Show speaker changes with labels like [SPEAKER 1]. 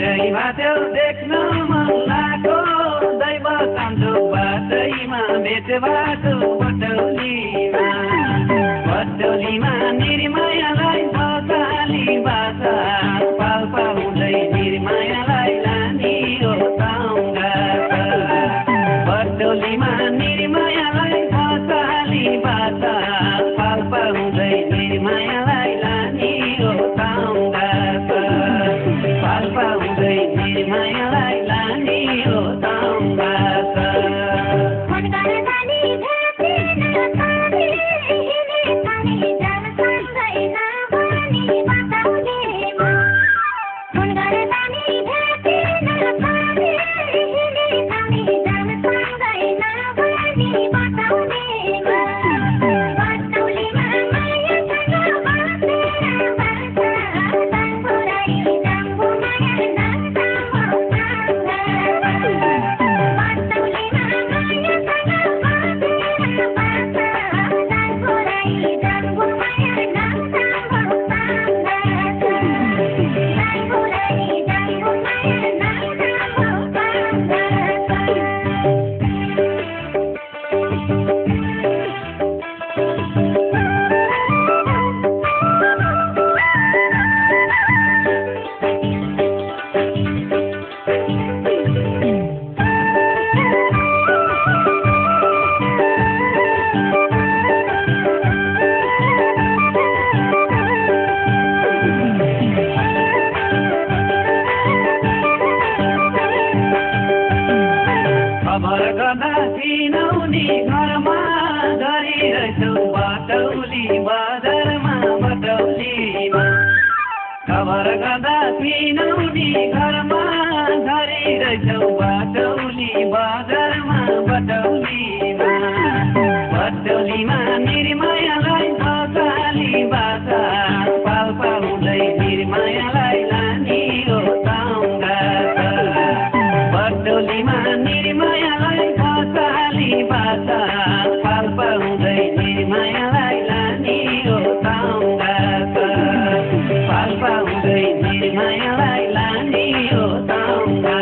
[SPEAKER 1] बाटो देख्न मन लाग्यो दैव कान्छो बाटैमा भेट बाटो बटौलीमा निर्मायालाई बसाली बासा पाल्पा हुँदै निर्मायालाई लानी हो साउँगा बटौलीमा निर्मायालाई बसाली बासा पाल्पा हुँदै निर्मायालाई लानी हो साउँगा पाल्पा हुँदै निर्मायालाई लानी हो साउँगा खबर गर्दा चिनौनी घरमा धरिरहेछौ बटौली बजारमा बटौलीमा खबर गर्दा चिनौनी घरमा धरिरहेछौ बटौली बजारमा बटौलीमा बटौलीमा निर्मायालाई बसाली बासा पाल्पा हुँदै निर्मायालाई लानी हो साउँगा बटौलीमा निर्मायालाई बसाली बासा पाल्पा हुँदै निर्मायालाई लानी हो साउँगा पाल्पा हुँदै निर्मायालाई लानी हो साउँगा